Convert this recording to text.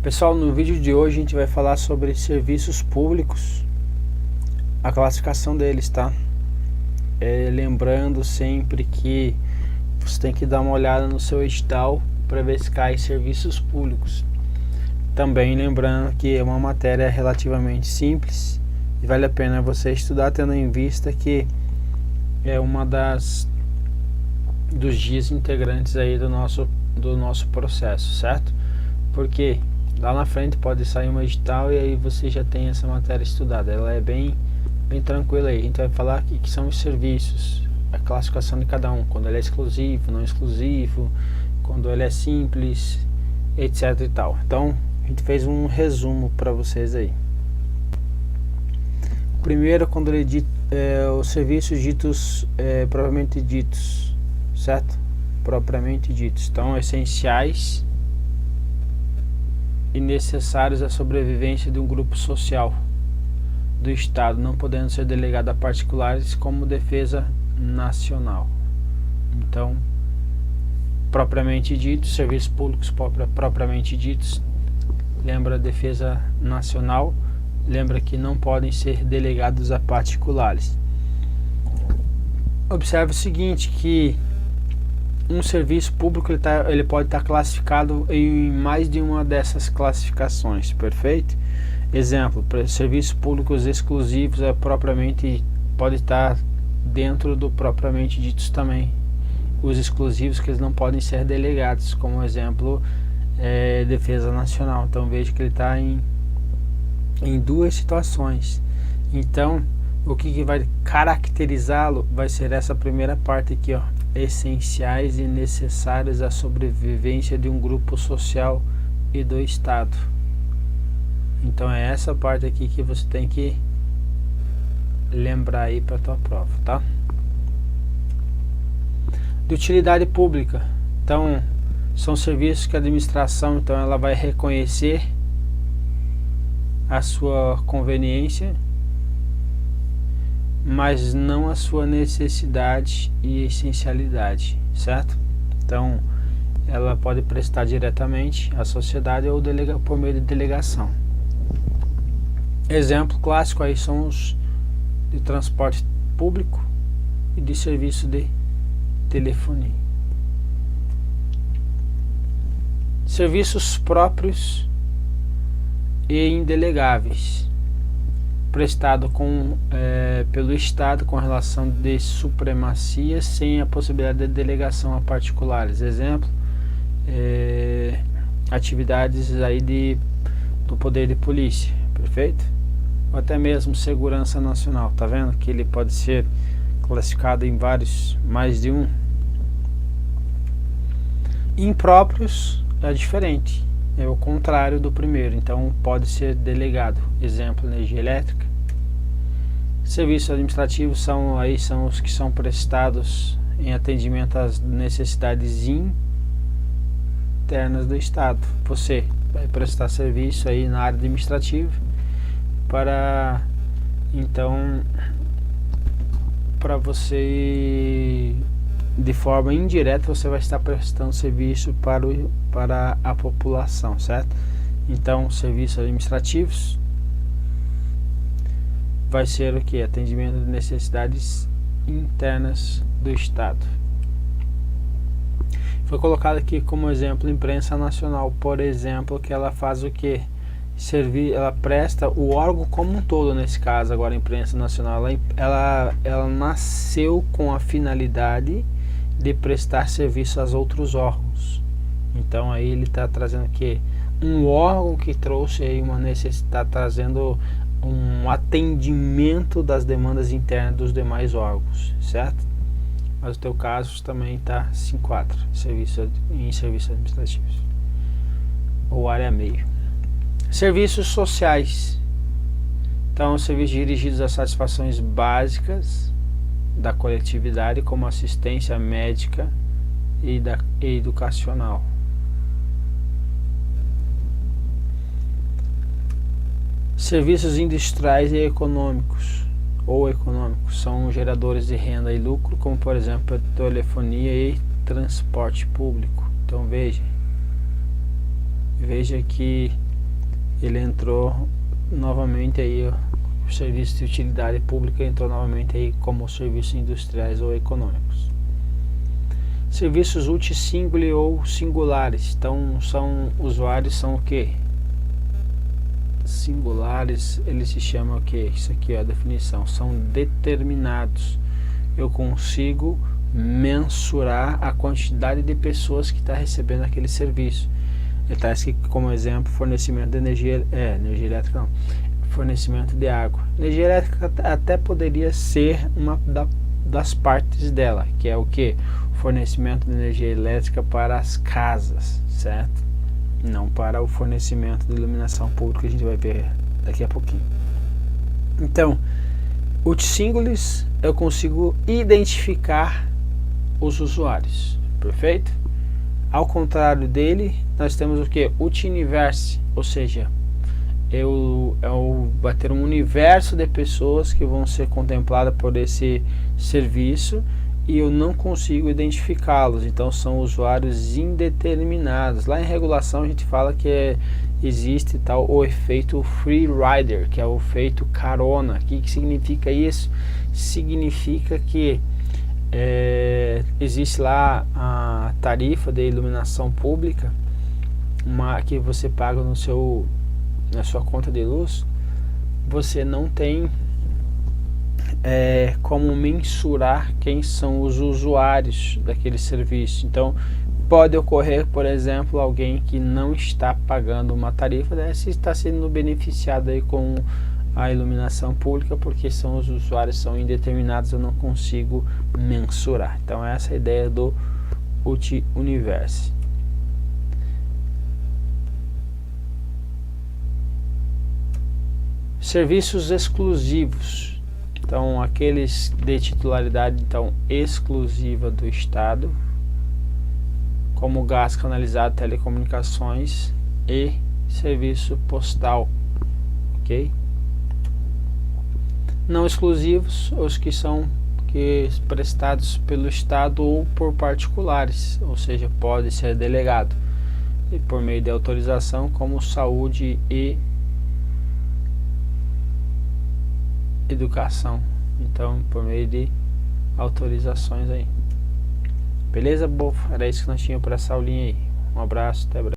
Pessoal, no vídeo de hoje a gente vai falar sobre serviços públicos, a classificação deles, tá? Lembrando sempre que você tem que dar uma olhada no seu edital para ver se cai serviços públicos. Também lembrando que é uma matéria relativamente simples e vale a pena você estudar, tendo em vista que é uma dos dias integrantes aí do nosso processo, certo? Porque lá na frente pode sair um edital e aí você já tem essa matéria estudada. Ela é bem tranquila aí. A gente vai falar aqui que são os serviços, a classificação de cada um, quando ele é exclusivo, não exclusivo, quando ele é simples, etc e tal. Então a gente fez um resumo para vocês aí. Primeiro, quando ele diz os serviços ditos propriamente ditos, certo? Propriamente ditos, então essenciais e necessários à sobrevivência de um grupo social do Estado, não podendo ser delegado a particulares como defesa nacional. Então, propriamente ditos, serviços públicos propriamente ditos, lembra a defesa nacional, lembra que não podem ser delegados a particulares. Observe o seguinte, que um serviço público ele pode estar classificado em mais de uma dessas classificações, perfeito? Exemplo, para serviços públicos exclusivos pode estar dentro do propriamente ditos também. Os exclusivos que eles não podem ser delegados, como exemplo, defesa nacional. Então veja que ele está em duas situações. Então o que vai caracterizá-lo vai ser essa primeira parte aqui, ó, essenciais e necessários à sobrevivência de um grupo social e do Estado. Então é essa parte aqui que você tem que lembrar aí para a tua prova, tá? De utilidade pública, então são serviços que a administração então ela vai reconhecer a sua conveniência, mas não a sua necessidade e essencialidade, certo? Então ela pode prestar diretamente à sociedade ou por meio de delegação. Exemplo clássico aí são os de transporte público e de serviço de telefonia. Serviços próprios e indelegáveis, prestado pelo Estado com relação de supremacia sem a possibilidade de delegação a particulares. Exemplo, atividades aí do poder de polícia, perfeito? Ou até mesmo segurança nacional, tá vendo que ele pode ser classificado em mais de um. Impróprios é diferente, é o contrário do primeiro, então pode ser delegado. Exemplo, energia elétrica. Serviços administrativos são os que são prestados em atendimento às necessidades internas do Estado. Você vai prestar serviço aí na área administrativa para você, de forma indireta, você vai estar prestando serviço para a população, certo? Então, serviços administrativos vai ser o que? Atendimento de necessidades internas do Estado. Foi colocado aqui como exemplo imprensa nacional, por exemplo, que ela faz o que? Ela presta o órgão como um todo, nesse caso agora a imprensa nacional, ela nasceu com a finalidade de prestar serviço aos outros órgãos. Então aí ele está trazendo o que? Um órgão que trouxe aí uma necessidade, trazendo um atendimento das demandas internas dos demais órgãos, certo? Mas o teu caso também está se enquadra em serviços administrativos ou área meio. Serviços sociais, então serviços dirigidos às satisfações básicas da coletividade, como assistência médica e educacional. Serviços industriais e econômicos são geradores de renda e lucro, como por exemplo telefonia e transporte público. Então veja que ele entrou novamente aí, o serviço de utilidade pública entrou novamente aí como serviços industriais ou econômicos. Serviços multi-single ou singulares. Então são usuários são o que? Singulares, ele se chama o que? Isso aqui é a definição, são determinados. Eu consigo mensurar a quantidade de pessoas que está recebendo aquele serviço. Ele está aqui como exemplo fornecimento de energia elétrica não, fornecimento de água. Energia elétrica até poderia ser uma das partes dela, que é o que? Fornecimento de energia elétrica para as casas, certo? Não para o fornecimento de iluminação pública, que a gente vai ver daqui a pouquinho. Então, multi-singles, eu consigo identificar os usuários, perfeito? Ao contrário dele, nós temos o que? Multi-universe, ou seja, vai ter um universo de pessoas que vão ser contempladas por esse serviço e eu não consigo identificá-los, então são usuários indeterminados. Lá em regulação a gente fala que existe tal o efeito free rider, que é o efeito carona. O que significa isso? Significa que existe lá a tarifa de iluminação pública, que você paga na sua conta de luz. Você não tem como mensurar quem são os usuários daquele serviço. Então pode ocorrer, por exemplo, alguém que não está pagando uma tarifa dessa está sendo beneficiado aí com a iluminação pública, porque os usuários são indeterminados, eu não consigo mensurar. Então essa é a ideia do multi-universe. Serviços exclusivos. Então, aqueles de titularidade exclusiva do Estado, como gás canalizado, telecomunicações e serviço postal, ok? Não exclusivos, os que são prestados pelo Estado ou por particulares, ou seja, pode ser delegado e por meio de autorização, como saúde e educação, então por meio de autorizações aí. Beleza, bofo? Era isso que nós tínhamos para essa aulinha aí. Um abraço, até breve.